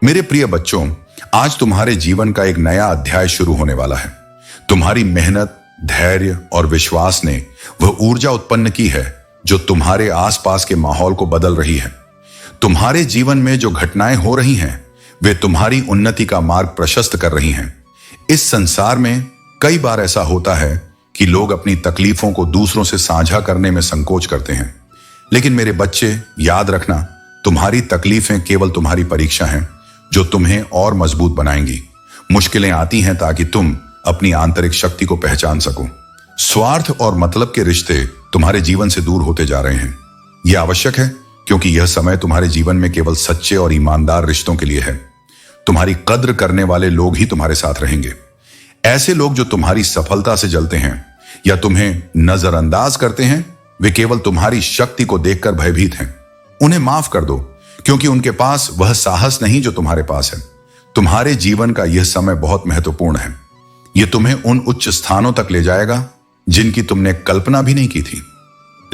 मेरे प्रिय बच्चों, आज तुम्हारे जीवन का एक नया अध्याय शुरू होने वाला है। तुम्हारी मेहनत, धैर्य और विश्वास ने वह ऊर्जा उत्पन्न की है जो तुम्हारे आसपास के माहौल को बदल रही है। तुम्हारे जीवन में जो घटनाएं हो रही हैं, वे तुम्हारी उन्नति का मार्ग प्रशस्त कर रही हैं। इस संसार में कई बार ऐसा होता है कि लोग अपनी तकलीफों को दूसरों से साझा करने में संकोच करते हैं। लेकिन मेरे बच्चे, याद रखना, तुम्हारी तकलीफें केवल तुम्हारी परीक्षा हैं जो तुम्हें और मजबूत बनाएंगी। मुश्किलें आती हैं ताकि तुम अपनी आंतरिक शक्ति को पहचान सको। स्वार्थ और मतलब के रिश्ते तुम्हारे जीवन से दूर होते जा रहे हैं। यह आवश्यक है क्योंकि यह समय तुम्हारे जीवन में केवल सच्चे और ईमानदार रिश्तों के लिए है। तुम्हारी कद्र करने वाले लोग ही तुम्हारे साथ रहेंगे। ऐसे लोग जो तुम्हारी सफलता से जलते हैं या तुम्हें नजरअंदाज करते हैं, वे केवल तुम्हारी शक्ति को देखकर भयभीत हैं। उन्हें माफ कर दो क्योंकि उनके पास वह साहस नहीं जो तुम्हारे पास है। तुम्हारे जीवन का यह समय बहुत महत्वपूर्ण है। यह तुम्हें उन उच्च स्थानों तक ले जाएगा जिनकी तुमने कल्पना भी नहीं की थी।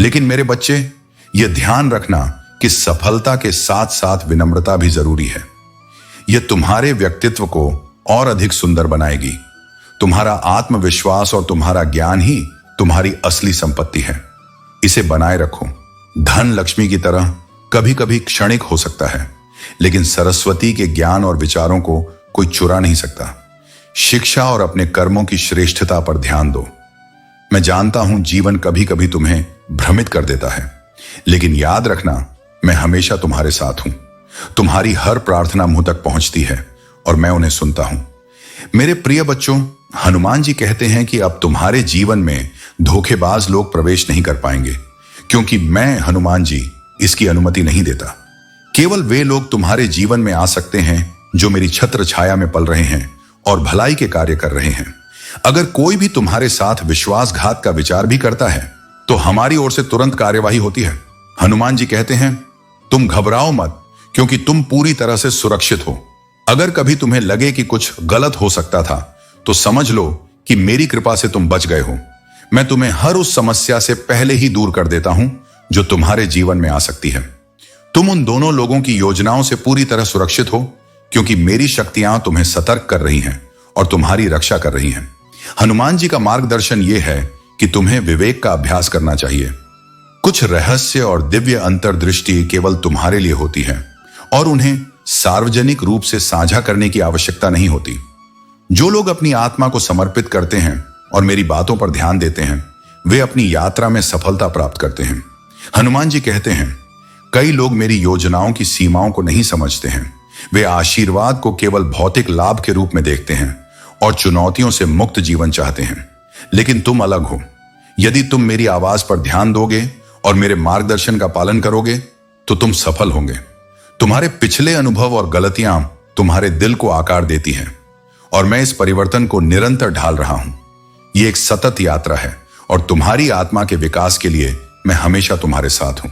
लेकिन मेरे बच्चे, यह ध्यान रखना कि सफलता के साथ साथ विनम्रता भी जरूरी है। यह तुम्हारे व्यक्तित्व को और अधिक सुंदर बनाएगी। तुम्हारा आत्मविश्वास और तुम्हारा ज्ञान ही तुम्हारी असली संपत्ति है। इसे बनाए रखो। धन लक्ष्मी की तरह कभी कभी क्षणिक हो सकता है, लेकिन सरस्वती के ज्ञान और विचारों को कोई चुरा नहीं सकता। शिक्षा और अपने कर्मों की श्रेष्ठता पर ध्यान दो। मैं जानता हूं जीवन कभी कभी तुम्हें भ्रमित कर देता है, लेकिन याद रखना, मैं हमेशा तुम्हारे साथ हूं। तुम्हारी हर प्रार्थना मुझ तक पहुंचती है और मैं उन्हें सुनता हूं। मेरे प्रिय बच्चों, हनुमान जी कहते हैं कि अब तुम्हारे जीवन में धोखेबाज लोग प्रवेश नहीं कर पाएंगे, क्योंकि मैं हनुमान जी इसकी अनुमति नहीं देता। केवल वे लोग तुम्हारे जीवन में आ सकते हैं जो मेरी छत्र छाया में पल रहे हैं और भलाई के कार्य कर रहे हैं। अगर कोई भी तुम्हारे साथ विश्वासघात का विचार भी करता है तो हमारी ओर से तुरंत कार्यवाही होती है। हनुमान जी कहते हैं, तुम घबराओ मत क्योंकि तुम पूरी तरह से सुरक्षित हो। अगर कभी तुम्हें लगे कि कुछ गलत हो सकता था तो समझ लो कि मेरी कृपा से तुम बच गए हो। मैं तुम्हें हर उस समस्या से पहले ही दूर कर देता हूं जो तुम्हारे जीवन में आ सकती है। तुम उन दोनों लोगों की योजनाओं से पूरी तरह सुरक्षित हो क्योंकि मेरी शक्तियां तुम्हें सतर्क कर रही हैं और तुम्हारी रक्षा कर रही हैं। हनुमान जी का मार्गदर्शन यह है कि तुम्हें विवेक का अभ्यास करना चाहिए। कुछ रहस्य और दिव्य अंतर्दृष्टि केवल तुम्हारे लिए होती है और उन्हें सार्वजनिक रूप से साझा करने की आवश्यकता नहीं होती। जो लोग अपनी आत्मा को समर्पित करते हैं और मेरी बातों पर ध्यान देते हैं, वे अपनी यात्रा में सफलता प्राप्त करते हैं। हनुमान जी कहते हैं, कई लोग मेरी योजनाओं की सीमाओं को नहीं समझते हैं। वे आशीर्वाद को केवल भौतिक लाभ के रूप में देखते हैं और चुनौतियों से मुक्त जीवन चाहते हैं। लेकिन तुम अलग हो। यदि तुम मेरी आवाज पर ध्यान दोगे और मेरे मार्गदर्शन का पालन करोगे तो तुम सफल होंगे। तुम्हारे पिछले अनुभव और गलतियां तुम्हारे दिल को आकार देती हैं और मैं इस परिवर्तन को निरंतर ढाल रहा हूं। यह एक सतत यात्रा है और तुम्हारी आत्मा के विकास के लिए मैं हमेशा तुम्हारे साथ हूं।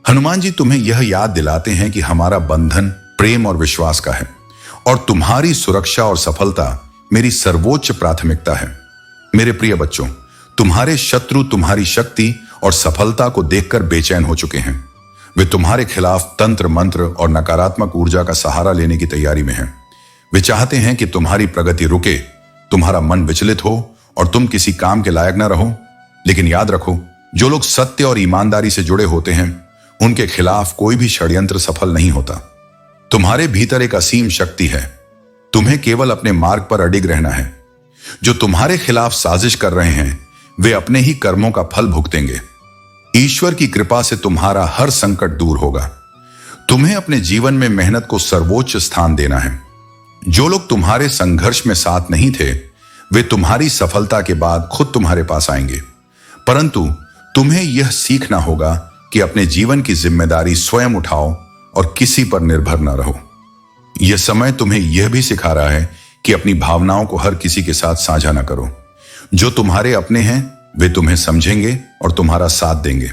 हनुमान जी तुम्हें यह याद दिलाते हैं कि हमारा बंधन प्रेम और विश्वास का है और तुम्हारी सुरक्षा और सफलता मेरी सर्वोच्च प्राथमिकता है। मेरे प्रिय बच्चों, तुम्हारे शत्रु तुम्हारी शक्ति और सफलता को देखकर बेचैन हो चुके हैं। वे तुम्हारे खिलाफ तंत्र मंत्र और नकारात्मक ऊर्जा का सहारा लेने की तैयारी में हैं। वे चाहते हैं कि तुम्हारी प्रगति रुके, तुम्हारा मन विचलित हो और तुम किसी काम के लायक न रहो। लेकिन याद रखो, जो लोग सत्य और ईमानदारी से जुड़े होते हैं, उनके खिलाफ कोई भी षड्यंत्र सफल नहीं होता। तुम्हारे भीतर एक असीम शक्ति है। तुम्हें केवल अपने मार्ग पर अडिग रहना है। जो तुम्हारे खिलाफ साजिश कर रहे हैं, वे अपने ही कर्मों का फल भुगतेंगे। ईश्वर की कृपा से तुम्हारा हर संकट दूर होगा। तुम्हें अपने जीवन में मेहनत को सर्वोच्च स्थान देना है। जो लोग तुम्हारे संघर्ष में साथ नहीं थे, वे तुम्हारी सफलता के बाद खुद तुम्हारे पास आएंगे। परंतु तुम्हें यह सीखना होगा कि अपने जीवन की जिम्मेदारी स्वयं उठाओ और किसी पर निर्भर न रहो। यह समय तुम्हें यह भी सिखा रहा है कि अपनी भावनाओं को हर किसी के साथ साझा न करो। जो तुम्हारे अपने हैं, वे तुम्हें समझेंगे और तुम्हारा साथ देंगे,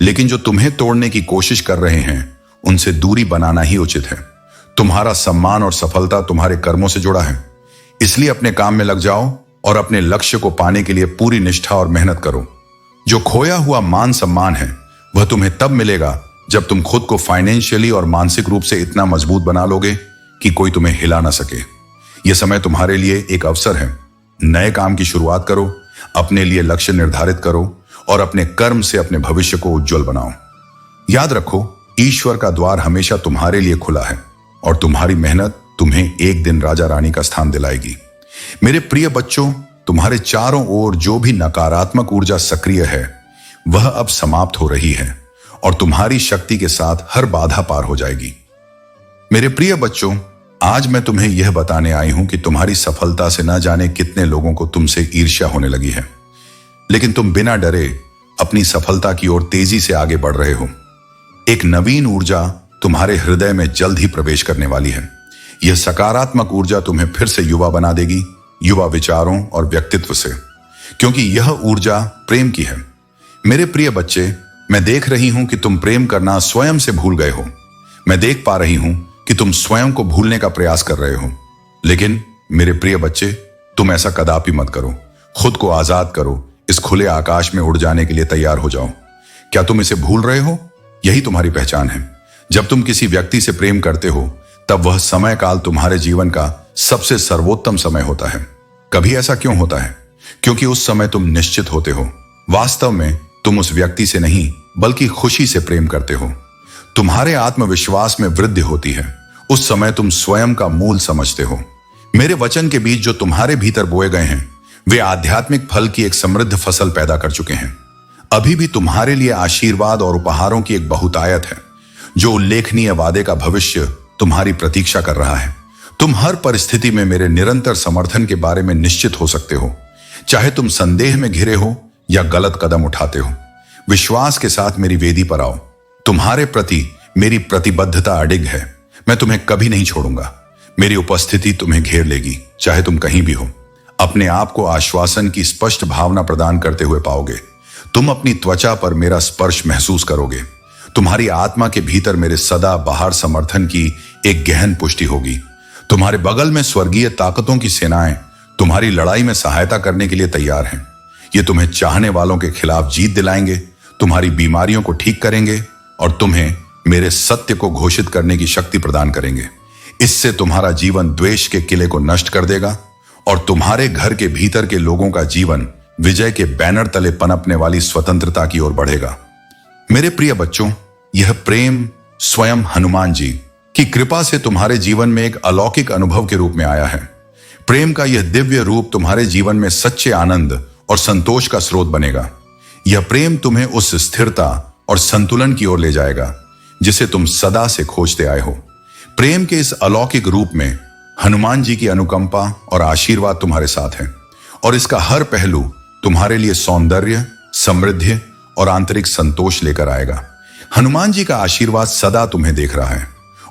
लेकिन जो तुम्हें तोड़ने की कोशिश कर रहे हैं, उनसे दूरी बनाना ही उचित है। तुम्हारा सम्मान और सफलता तुम्हारे कर्मों से जुड़ा है, इसलिए अपने काम में लग जाओ और अपने लक्ष्य को पाने के लिए पूरी निष्ठा और मेहनत करो। जो खोया हुआ मान सम्मान है, वह तुम्हें तब मिलेगा जब तुम खुद को फाइनेंशियली और मानसिक रूप से इतना मजबूत बना लोगे कि कोई तुम्हें हिला ना सके। यह समय तुम्हारे लिए एक अवसर है। नए काम की शुरुआत करो, अपने लिए लक्ष्य निर्धारित करो और अपने कर्म से अपने भविष्य को उज्जवल बनाओ। याद रखो, ईश्वर का द्वार हमेशा तुम्हारे लिए खुला है और तुम्हारी मेहनत तुम्हें एक दिन राजा रानी का स्थान दिलाएगी। मेरे प्रिय बच्चों, तुम्हारे चारों ओर जो भी नकारात्मक ऊर्जा सक्रिय है वह अब समाप्त हो रही है और तुम्हारी शक्ति के साथ हर बाधा पार हो जाएगी। मेरे प्रिय बच्चों, आज मैं तुम्हें यह बताने आई हूं कि तुम्हारी सफलता से न जाने कितने लोगों को तुमसे ईर्ष्या होने लगी है, लेकिन तुम बिना डरे अपनी सफलता की ओर तेजी से आगे बढ़ रहे हो। एक नवीन ऊर्जा तुम्हारे हृदय में जल्द ही प्रवेश करने वाली है। यह सकारात्मक ऊर्जा तुम्हें फिर से युवा बना देगी, युवा विचारों और व्यक्तित्व से, क्योंकि यह ऊर्जा प्रेम की है। मेरे प्रिय बच्चे, मैं देख रही हूं कि तुम प्रेम करना स्वयं से भूल गए हो। मैं देख पा रही हूं कि तुम स्वयं को भूलने का प्रयास कर रहे हो। लेकिन मेरे प्रिय बच्चे, तुम ऐसा कदापि मत करो। खुद को आजाद करो, इस खुले आकाश में उड़ जाने के लिए तैयार हो जाओ। क्या तुम इसे भूल रहे हो? यही तुम्हारी पहचान है। जब तुम किसी व्यक्ति से प्रेम करते हो तब वह समय काल तुम्हारे जीवन का सबसे सर्वोत्तम समय होता है। कभी ऐसा क्यों होता है? क्योंकि उस समय तुम निश्चित होते हो। वास्तव में तुम उस व्यक्ति से नहीं बल्कि खुशी से प्रेम करते हो। तुम्हारे आत्मविश्वास में वृद्धि होती है। उस समय तुम स्वयं का मूल समझते हो। मेरे वचन के बीच जो तुम्हारे भीतर बोए गए हैं वे आध्यात्मिक फल की एक समृद्ध फसल पैदा कर चुके हैं। अभी भी तुम्हारे लिए आशीर्वाद और उपहारों की एक बहुतायत है। जो उल्लेखनीय वादे का भविष्य तुम्हारी प्रतीक्षा कर रहा है। तुम हर परिस्थिति में मेरे निरंतर समर्थन के बारे में निश्चित हो सकते हो, चाहे तुम संदेह में घिरे हो या गलत कदम उठाते हो। विश्वास के साथ मेरी वेदी पर आओ। तुम्हारे प्रति मेरी प्रतिबद्धता अडिग है। मैं तुम्हें कभी नहीं छोड़ूंगा। मेरी उपस्थिति तुम्हें घेर लेगी, चाहे तुम कहीं भी हो। अपने आप को आश्वासन की स्पष्ट भावना प्रदान करते हुए पाओगे। तुम अपनी त्वचा पर मेरा स्पर्श महसूस करोगे। तुम्हारी आत्मा के भीतर मेरे सदा बाहर समर्थन की एक गहन पुष्टि होगी। तुम्हारे बगल में स्वर्गीय ताकतों की सेनाएं तुम्हारी लड़ाई में सहायता करने के लिए तैयार हैं। ये तुम्हें चाहने वालों के खिलाफ जीत दिलाएंगे, तुम्हारी बीमारियों को ठीक करेंगे और तुम्हें मेरे सत्य को घोषित करने की शक्ति प्रदान करेंगे। इससे तुम्हारा जीवन द्वेष के किले को नष्ट कर देगा और तुम्हारे घर के भीतर के लोगों का जीवन विजय के बैनर तले पनपने वाली स्वतंत्रता की ओर बढ़ेगा। मेरे प्रिय बच्चों, यह प्रेम स्वयं हनुमान जी की कृपा से तुम्हारे जीवन में एक अलौकिक अनुभव के रूप में आया है। प्रेम का यह दिव्य रूप तुम्हारे जीवन में सच्चे आनंद और संतोष का स्रोत बनेगा। यह प्रेम तुम्हें उस स्थिरता और संतुलन की ओर ले जाएगा जिसे तुम सदा से खोजते आए हो। प्रेम के इस अलौकिक रूप में हनुमान जी की अनुकंपा और आशीर्वाद तुम्हारे साथ है और इसका हर पहलू तुम्हारे लिए सौंदर्य, समृद्धि और आंतरिक संतोष लेकर आएगा। हनुमान जी का आशीर्वाद सदा तुम्हें देख रहा है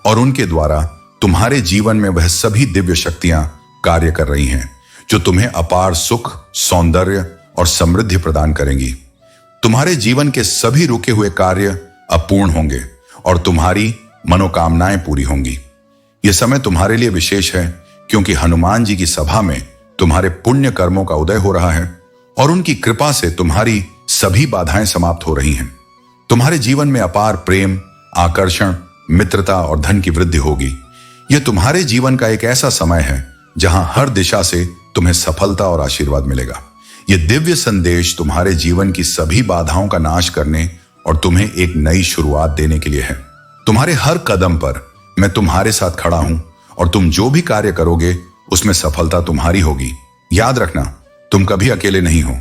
और उनके द्वारा तुम्हारे जीवन में वह सभी दिव्य शक्तियां कार्य कर रही हैं जो तुम्हें अपार सुख, सौंदर्य और समृद्धि प्रदान करेंगी। तुम्हारे जीवन के सभी रुके हुए कार्य अब पूर्ण होंगे और तुम्हारी मनोकामनाएं पूरी होंगी। यह समय तुम्हारे लिए विशेष है क्योंकि हनुमान जी की सभा में तुम्हारे पुण्य कर्मों का उदय हो रहा है और उनकी कृपा से तुम्हारी सभी बाधाएं समाप्त हो रही हैं। तुम्हारे जीवन में अपार प्रेम, आकर्षण, मित्रता और धन की वृद्धि होगी। यह तुम्हारे जीवन का एक ऐसा समय है जहां हर दिशा से तुम्हें सफलता और आशीर्वाद मिलेगा। यह दिव्य संदेश तुम्हारे जीवन की सभी बाधाओं का नाश करने और तुम्हें एक नई शुरुआत देने के लिए है। तुम्हारे हर कदम पर मैं तुम्हारे साथ खड़ा हूं और तुम जो भी कार्य करोगे उसमें सफलता तुम्हारी होगी। याद रखना, तुम कभी अकेले नहीं हो।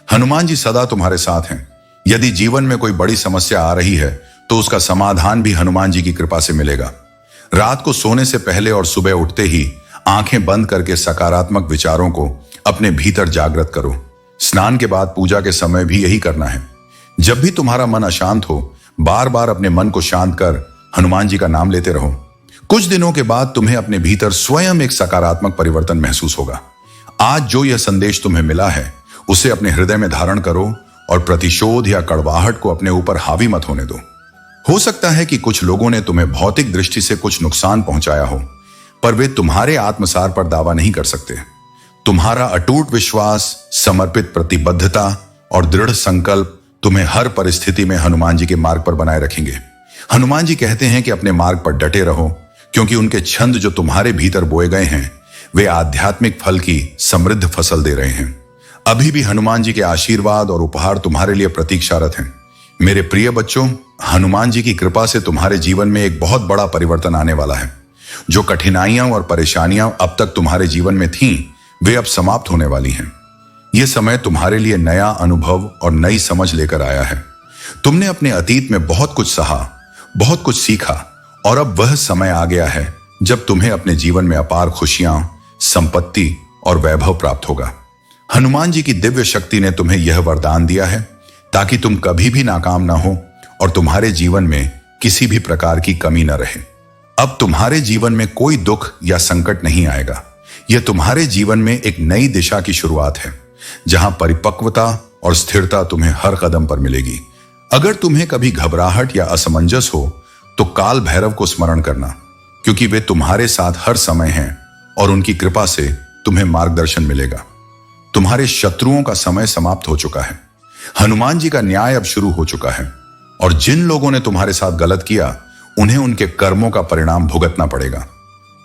हनुमान जी सदा तुम्हारे साथ हैं। यदि जीवन में कोई बड़ी समस्या आ रही है तो उसका समाधान भी हनुमान जी की कृपा से मिलेगा। रात को सोने से पहले और सुबह उठते ही आंखें बंद करके सकारात्मक विचारों को अपने भीतर जागृत करो। स्नान के बाद पूजा के समय भी यही करना है। जब भी तुम्हारा मन अशांत हो, बार बार अपने मन को शांत कर हनुमान जी का नाम लेते रहो। कुछ दिनों के बाद तुम्हें अपने भीतर स्वयं एक सकारात्मक परिवर्तन महसूस होगा। आज जो यह संदेश तुम्हें मिला है उसे अपने हृदय में धारण करो और प्रतिशोध या कड़वाहट को अपने ऊपर हावी मत होने दो। हो सकता है कि कुछ लोगों ने तुम्हें भौतिक दृष्टि से कुछ नुकसान पहुंचाया हो, पर वे तुम्हारे आत्मसार पर दावा नहीं कर सकते। तुम्हारा अटूट विश्वास, समर्पित प्रतिबद्धता और दृढ़ संकल्प तुम्हें हर परिस्थिति में हनुमान जी के मार्ग पर बनाए रखेंगे। हनुमान जी कहते हैं कि अपने मार्ग पर डटे रहो, क्योंकि उनके छंद जो तुम्हारे भीतर बोए गए हैं वे आध्यात्मिक फल की समृद्ध फसल दे रहे हैं। अभी भी हनुमान जी के आशीर्वाद और उपहार तुम्हारे लिए प्रतीक्षारत हैं। मेरे प्रिय बच्चों, हनुमान जी की कृपा से तुम्हारे जीवन में एक बहुत बड़ा परिवर्तन आने वाला है। जो कठिनाइयां और परेशानियां अब तक तुम्हारे जीवन में थीं, वे अब समाप्त होने वाली हैं। यह समय तुम्हारे लिए नया अनुभव और नई समझ लेकर आया है। तुमने अपने अतीत में बहुत कुछ सहा, बहुत कुछ सीखा और अब वह समय आ गया है जब तुम्हें अपने जीवन में अपार खुशियां, संपत्ति और वैभव प्राप्त होगा। हनुमान जी की दिव्य शक्ति ने तुम्हें यह वरदान दिया है ताकि तुम कभी भी नाकाम ना हो और तुम्हारे जीवन में किसी भी प्रकार की कमी न रहे। अब तुम्हारे जीवन में कोई दुख या संकट नहीं आएगा। यह तुम्हारे जीवन में एक नई दिशा की शुरुआत है, जहां परिपक्वता और स्थिरता तुम्हें हर कदम पर मिलेगी। अगर तुम्हें कभी घबराहट या असमंजस हो तो काल भैरव को स्मरण करना, क्योंकि वे तुम्हारे साथ हर समय हैं और उनकी कृपा से तुम्हें मार्गदर्शन मिलेगा। तुम्हारे शत्रुओं का समय समाप्त हो चुका है। हनुमान जी का न्याय अब शुरू हो चुका है और जिन लोगों ने तुम्हारे साथ गलत किया उन्हें उनके कर्मों का परिणाम भुगतना पड़ेगा।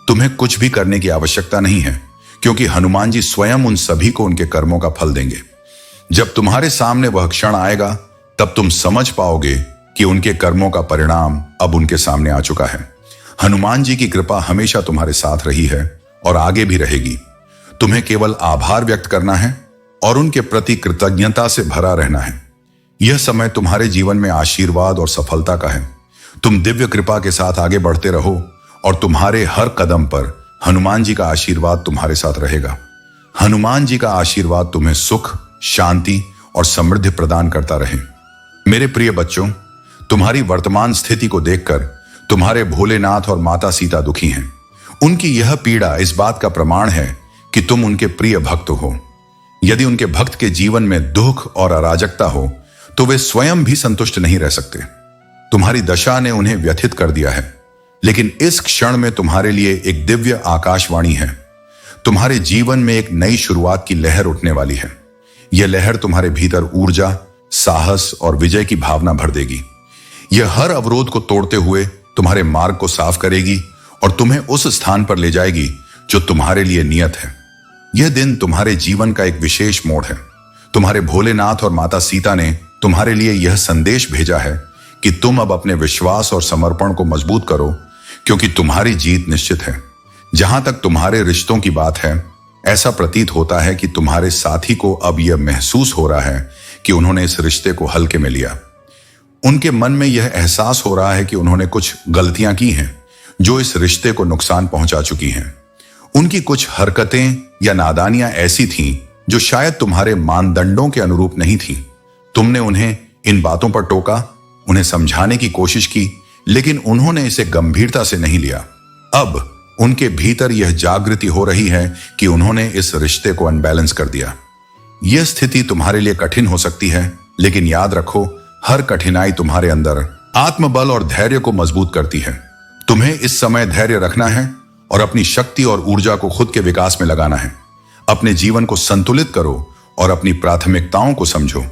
तुम्हें कुछ भी करने की आवश्यकता नहीं है, क्योंकि हनुमान जी स्वयं उन सभी को उनके कर्मों का फल देंगे। जब तुम्हारे सामने वह क्षण आएगा तब तुम समझ पाओगे कि उनके कर्मों का परिणाम अब उनके सामने आ चुका है। हनुमान जी की कृपा हमेशा तुम्हारे साथ रही है और आगे भी रहेगी। तुम्हें केवल आभार व्यक्त करना है और उनके प्रति कृतज्ञता से भरा रहना है। यह समय तुम्हारे जीवन में आशीर्वाद और सफलता का है। तुम दिव्य कृपा के साथ आगे बढ़ते रहो और तुम्हारे हर कदम पर हनुमान जी का आशीर्वाद तुम्हारे साथ रहेगा। हनुमान जी का आशीर्वाद तुम्हें सुख, शांति और समृद्धि प्रदान करता रहे। मेरे प्रिय बच्चों, तुम्हारी वर्तमान स्थिति को देखकर तुम्हारे भोलेनाथ और माता सीता दुखी हैं। उनकी यह पीड़ा इस बात का प्रमाण है कि तुम उनके प्रिय भक्त हो। यदि उनके भक्त के जीवन में दुख और अराजकता हो तो वे स्वयं भी संतुष्ट नहीं रह सकते। तुम्हारी दशा ने उन्हें व्यथित कर दिया है, लेकिन इस क्षण में तुम्हारे लिए एक दिव्य आकाशवाणी है। तुम्हारे जीवन में एक नई शुरुआत की लहर उठने वाली है। यह लहर तुम्हारे भीतर ऊर्जा, साहस और विजय की भावना भर देगी। यह हर अवरोध को तोड़ते हुए तुम्हारे मार्ग को साफ करेगी और तुम्हें उस स्थान पर ले जाएगी जो तुम्हारे लिए नियत है। यह दिन तुम्हारे जीवन का एक विशेष मोड़ है। तुम्हारे भोलेनाथ और माता सीता ने तुम्हारे लिए यह संदेश भेजा है कि तुम अब अपने विश्वास और समर्पण को मजबूत करो, क्योंकि तुम्हारी जीत निश्चित है। जहां तक तुम्हारे रिश्तों की बात है, ऐसा प्रतीत होता है कि तुम्हारे साथी को अब यह महसूस हो रहा है कि उन्होंने इस रिश्ते को हल्के में लिया। उनके मन में यह एहसास हो रहा है कि उन्होंने कुछ गलतियां की हैं जो इस रिश्ते को नुकसान पहुंचा चुकी हैं। उनकी कुछ हरकतें या नादानियां ऐसी थीं जो शायद तुम्हारे मानदंडों के अनुरूप नहीं थीं। तुमने उन्हें इन बातों पर टोका, उन्हें समझाने की कोशिश की, लेकिन उन्होंने इसे गंभीरता से नहीं लिया। अब उनके भीतर यह जागृति हो रही है कि उन्होंने इस रिश्ते को अनबैलेंस कर दिया। यह स्थिति तुम्हारे लिए कठिन हो सकती है, लेकिन याद रखो, हर कठिनाई तुम्हारे अंदर आत्मबल और धैर्य को मजबूत करती है। तुम्हें इस समय धैर्य रखना है और अपनी शक्ति और ऊर्जा को खुद के विकास में लगाना है। अपने जीवन को संतुलित करो और अपनी प्राथमिकताओं को समझो।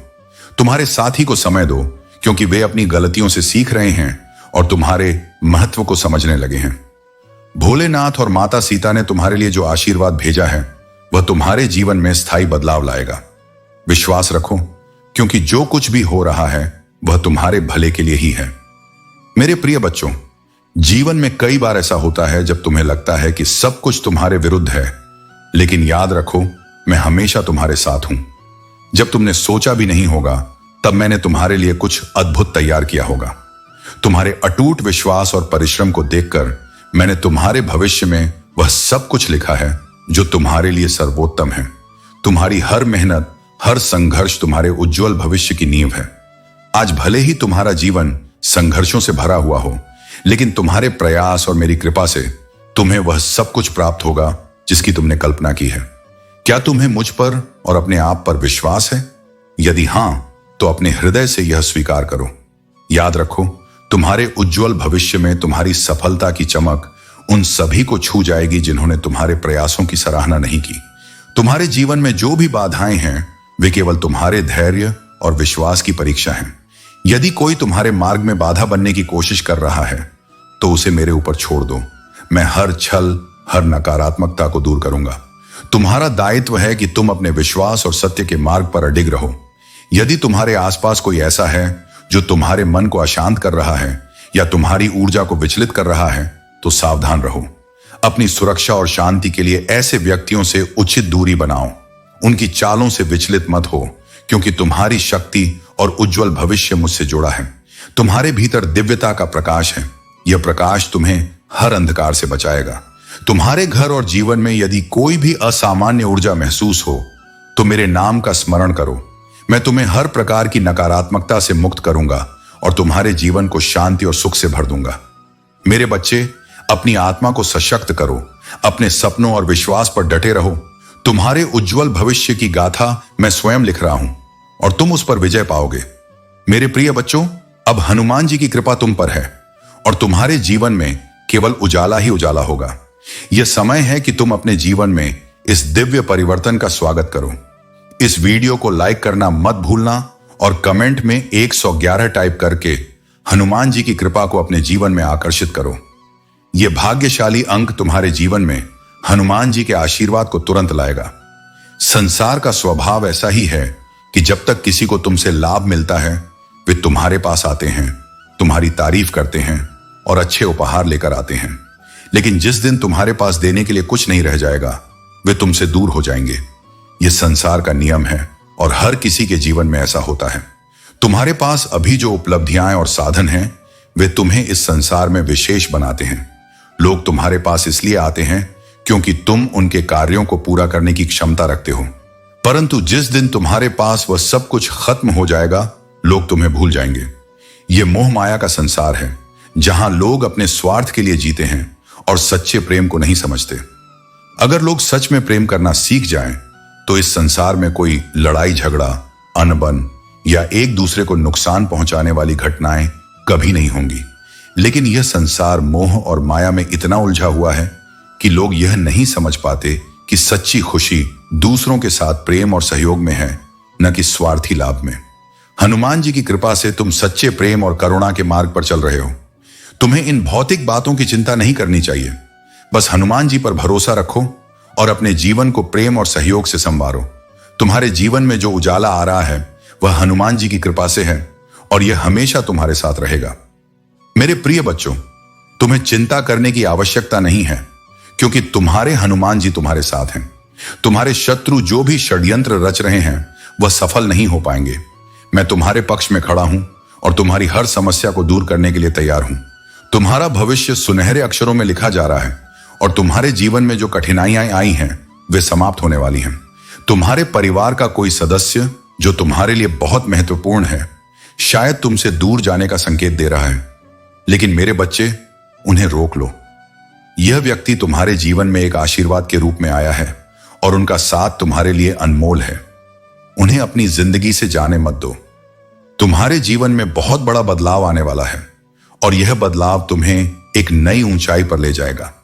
तुम्हारे साथी को समय दो, क्योंकि वे अपनी गलतियों से सीख रहे हैं और तुम्हारे महत्व को समझने लगे हैं। भोलेनाथ और माता सीता ने तुम्हारे लिए जो आशीर्वाद भेजा है वह तुम्हारे जीवन में स्थायी बदलाव लाएगा। विश्वास रखो, क्योंकि जो कुछ भी हो रहा है वह तुम्हारे भले के लिए ही है। मेरे प्रिय बच्चों, जीवन में कई बार ऐसा होता है जब तुम्हें लगता है कि सब कुछ तुम्हारे विरुद्ध है, लेकिन याद रखो, मैं हमेशा तुम्हारे साथ हूं। जब तुमने सोचा भी नहीं होगा तब मैंने तुम्हारे लिए कुछ अद्भुत तैयार किया होगा। तुम्हारे अटूट विश्वास और परिश्रम को देखकर मैंने तुम्हारे भविष्य में वह सब कुछ लिखा है जो तुम्हारे लिए सर्वोत्तम है। तुम्हारी हर मेहनत, हर संघर्ष तुम्हारे उज्जवल भविष्य की नींव है। आज भले ही तुम्हारा जीवन संघर्षों से भरा हुआ हो, लेकिन तुम्हारे प्रयास और मेरी कृपा से तुम्हें वह सब कुछ प्राप्त होगा जिसकी तुमने कल्पना की है। क्या तुम्हें मुझ पर और अपने आप पर विश्वास है? यदि हां, तो अपने हृदय से यह स्वीकार करो। याद रखो, तुम्हारे उज्जवल भविष्य में तुम्हारी सफलता की चमक उन सभी को छू जाएगी जिन्होंने तुम्हारे प्रयासों की सराहना नहीं की। तुम्हारे जीवन में जो भी बाधाएं हैं वे केवल तुम्हारे धैर्य और विश्वास की परीक्षा हैं। यदि कोई तुम्हारे मार्ग में बाधा बनने की कोशिश कर रहा है तो उसे मेरे ऊपर छोड़ दो। मैं हर छल, हर नकारात्मकता को दूर करूंगा। तुम्हारा दायित्व है कि तुम अपने विश्वास और सत्य के मार्ग पर अडिग रहो। यदि तुम्हारे आसपास कोई ऐसा है जो तुम्हारे मन को अशांत कर रहा है या तुम्हारी ऊर्जा को विचलित कर रहा है, तो सावधान रहो। अपनी सुरक्षा और शांति के लिए ऐसे व्यक्तियों से उचित दूरी बनाओ। उनकी चालों से विचलित मत हो, क्योंकि तुम्हारी शक्ति और उज्जवल भविष्य मुझसे जुड़ा है। तुम्हारे भीतर दिव्यता का प्रकाश है। यह प्रकाश तुम्हें हर अंधकार से बचाएगा। तुम्हारे घर और जीवन में यदि कोई भी असामान्य ऊर्जा महसूस हो, तो मेरे नाम का स्मरण करो। मैं तुम्हें हर प्रकार की नकारात्मकता से मुक्त करूंगा और तुम्हारे जीवन को शांति और सुख से भर दूंगा। मेरे बच्चे, अपनी आत्मा को सशक्त करो। अपने सपनों और विश्वास पर डटे रहो। तुम्हारे उज्जवल भविष्य की गाथा मैं स्वयं लिख रहा हूं और तुम उस पर विजय पाओगे। मेरे प्रिय बच्चों, अब हनुमान जी की कृपा तुम पर है और तुम्हारे जीवन में केवल उजाला ही उजाला होगा। यह समय है कि तुम अपने जीवन में इस दिव्य परिवर्तन का स्वागत करो। इस वीडियो को लाइक करना मत भूलना और कमेंट में 111 टाइप करके हनुमान जी की कृपा को अपने जीवन में आकर्षित करो। यह भाग्यशाली अंक तुम्हारे जीवन में हनुमान जी के आशीर्वाद को तुरंत लाएगा। संसार का स्वभाव ऐसा ही है कि जब तक किसी को तुमसे लाभ मिलता है, वे तुम्हारे पास आते हैं, तुम्हारी तारीफ करते हैं और अच्छे उपहार लेकर आते हैं। लेकिन जिस दिन तुम्हारे पास देने के लिए कुछ नहीं रह जाएगा, वे तुमसे दूर हो जाएंगे। यह संसार का नियम है और हर किसी के जीवन में ऐसा होता है। तुम्हारे पास अभी जो उपलब्धियां और साधन हैं, वे तुम्हें इस संसार में विशेष बनाते हैं। लोग तुम्हारे पास इसलिए आते हैं क्योंकि तुम उनके कार्यों को पूरा करने की क्षमता रखते हो। परंतु जिस दिन तुम्हारे पास वह सब कुछ खत्म हो जाएगा, लोग तुम्हें भूल जाएंगे। यह मोह माया का संसार है, जहां लोग अपने स्वार्थ के लिए जीते हैं और सच्चे प्रेम को नहीं समझते। अगर लोग सच में प्रेम करना सीख जाएं, तो इस संसार में कोई लड़ाई झगड़ा, अनबन या एक दूसरे को नुकसान पहुंचाने वाली घटनाएं कभी नहीं होंगी। लेकिन यह संसार मोह और माया में इतना उलझा हुआ है कि लोग यह नहीं समझ पाते कि सच्ची खुशी दूसरों के साथ प्रेम और सहयोग में है, न कि स्वार्थी लाभ में। हनुमान जी की कृपा से तुम सच्चे प्रेम और करुणा के मार्ग पर चल रहे हो। तुम्हें इन भौतिक बातों की चिंता नहीं करनी चाहिए। बस हनुमान जी पर भरोसा रखो और अपने जीवन को प्रेम और सहयोग से संवारो। तुम्हारे जीवन में जो उजाला आ रहा है, वह हनुमान जी की कृपा से है और यह हमेशा तुम्हारे साथ रहेगा। मेरे प्रिय बच्चों, तुम्हें चिंता करने की आवश्यकता नहीं है, क्योंकि तुम्हारे हनुमान जी तुम्हारे साथ हैं। तुम्हारे शत्रु जो भी षड्यंत्र रच रहे हैं, वह सफल नहीं हो पाएंगे। मैं तुम्हारे पक्ष में खड़ा हूं और तुम्हारी हर समस्या को दूर करने के लिए तैयार हूं। तुम्हारा भविष्य सुनहरे अक्षरों में लिखा जा रहा है और तुम्हारे जीवन में जो कठिनाइयां आई हैं, वे समाप्त होने वाली हैं। तुम्हारे परिवार का कोई सदस्य जो तुम्हारे लिए बहुत महत्वपूर्ण है, शायद तुमसे दूर जाने का संकेत दे रहा है। लेकिन मेरे बच्चे, उन्हें रोक लो। यह व्यक्ति तुम्हारे जीवन में एक आशीर्वाद के रूप में आया है और उनका साथ तुम्हारे लिए अनमोल है। उन्हें अपनी जिंदगी से जाने मत दो। तुम्हारे जीवन में बहुत बड़ा बदलाव आने वाला है और यह बदलाव तुम्हें एक नई ऊंचाई पर ले जाएगा।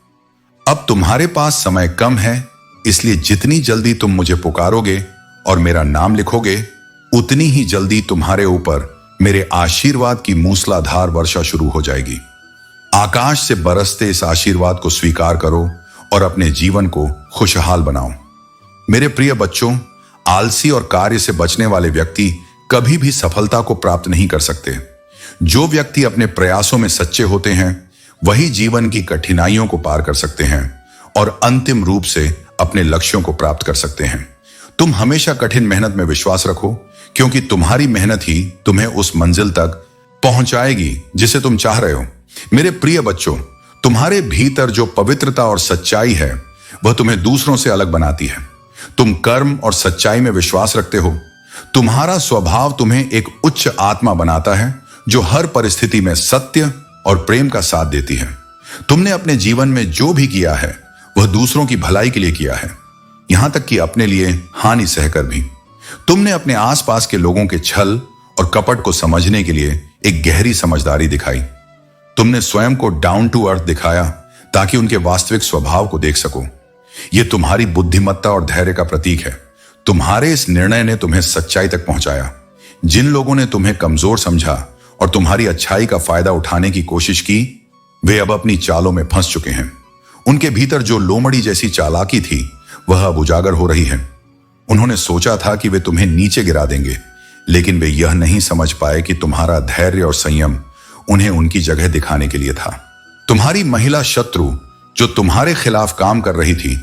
अब तुम्हारे पास समय कम है, इसलिए जितनी जल्दी तुम मुझे पुकारोगे और मेरा नाम लिखोगे, उतनी ही जल्दी तुम्हारे ऊपर मेरे आशीर्वाद की मूसलाधार वर्षा शुरू हो जाएगी। आकाश से बरसते इस आशीर्वाद को स्वीकार करो और अपने जीवन को खुशहाल बनाओ। मेरे प्रिय बच्चों, आलसी और कार्य से बचने वाले व्यक्ति कभी भी सफलता को प्राप्त नहीं कर सकते। जो व्यक्ति अपने प्रयासों में सच्चे होते हैं, वही जीवन की कठिनाइयों को पार कर सकते हैं और अंतिम रूप से अपने लक्ष्यों को प्राप्त कर सकते हैं। तुम हमेशा कठिन मेहनत में विश्वास रखो, क्योंकि तुम्हारी मेहनत ही तुम्हें उस मंजिल तक पहुंचाएगी जिसे तुम चाह रहे हो। मेरे प्रिय बच्चों, तुम्हारे भीतर जो पवित्रता और सच्चाई है, वह तुम्हें दूसरों से अलग बनाती है। तुम कर्म और सच्चाई में विश्वास रखते हो। तुम्हारा स्वभाव तुम्हें एक उच्च आत्मा बनाता है, जो हर परिस्थिति में सत्य और प्रेम का साथ देती है। तुमने अपने जीवन में जो भी किया है, वह दूसरों की भलाई के लिए किया है, यहां तक कि अपने लिए हानि सहकर भी। तुमने अपने आसपास के लोगों के छल और कपट को समझने के लिए एक गहरी समझदारी दिखाई। तुमने स्वयं को डाउन टू अर्थ दिखाया ताकि उनके वास्तविक स्वभाव को देख सको। यह तुम्हारी बुद्धिमत्ता और धैर्य का प्रतीक है। तुम्हारे इस निर्णय ने तुम्हें सच्चाई तक पहुंचाया। जिन लोगों ने तुम्हें कमजोर समझा और तुम्हारी अच्छाई का फायदा उठाने की कोशिश की, वे अब अपनी चालों में फंस चुके हैं। उनके भीतर जो लोमड़ी जैसी चालाकी थी वह अब उजागर हो रही है। उन्होंने सोचा था कि वे तुम्हें नीचे गिरा देंगे, लेकिन वे यह नहीं समझ पाए कि तुम्हारा धैर्य और संयम उन्हें उनकी जगह दिखाने के लिए था। तुम्हारी महिला शत्रु जो तुम्हारे खिलाफ काम कर रही थी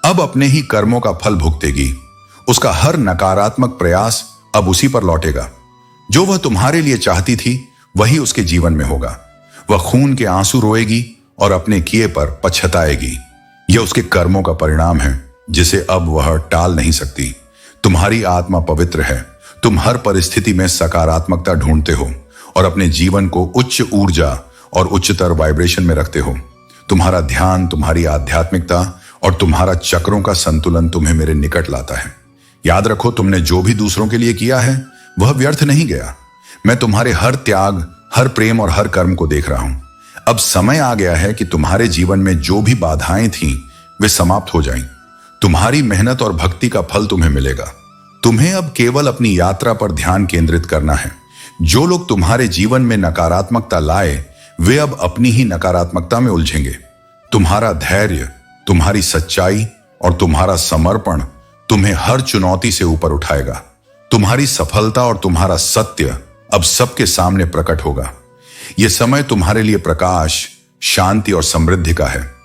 अब अपने ही कर्मों का फल भुगतेगी। उसका हर नकारात्मक प्रयास अब उसी पर लौटेगा। जो वह तुम्हारे लिए चाहती थी वही उसके जीवन में होगा। वह खून के आंसू रोएगी और अपने किए पर पछताएगी। यह उसके कर्मों का परिणाम है जिसे अब वह टाल नहीं सकती। तुम्हारी आत्मा पवित्र है। तुम हर परिस्थिति में सकारात्मकता ढूंढते हो और अपने जीवन को उच्च ऊर्जा और उच्चतर वाइब्रेशन में रखते हो। तुम्हारा ध्यान, तुम्हारी आध्यात्मिकता और तुम्हारा चक्रों का संतुलन तुम्हें मेरे निकट लाता है। याद रखो, तुमने जो भी दूसरों के लिए किया है वह व्यर्थ नहीं गया। मैं तुम्हारे हर त्याग, हर प्रेम और हर कर्म को देख रहा हूं। अब समय आ गया है कि तुम्हारे जीवन में जो भी बाधाएं थीं वे समाप्त हो जाएं। तुम्हारी मेहनत और भक्ति का फल तुम्हें मिलेगा। तुम्हें अब केवल अपनी यात्रा पर ध्यान केंद्रित करना है। जो लोग तुम्हारे जीवन में नकारात्मकता लाए वे अब अपनी ही नकारात्मकता में उलझेंगे। तुम्हारा धैर्य, तुम्हारी सच्चाई और तुम्हारा समर्पण तुम्हें हर चुनौती से ऊपर उठाएगा। तुम्हारी सफलता और तुम्हारा सत्य अब सबके सामने प्रकट होगा। यह समय तुम्हारे लिए प्रकाश, शांति और समृद्धि का है।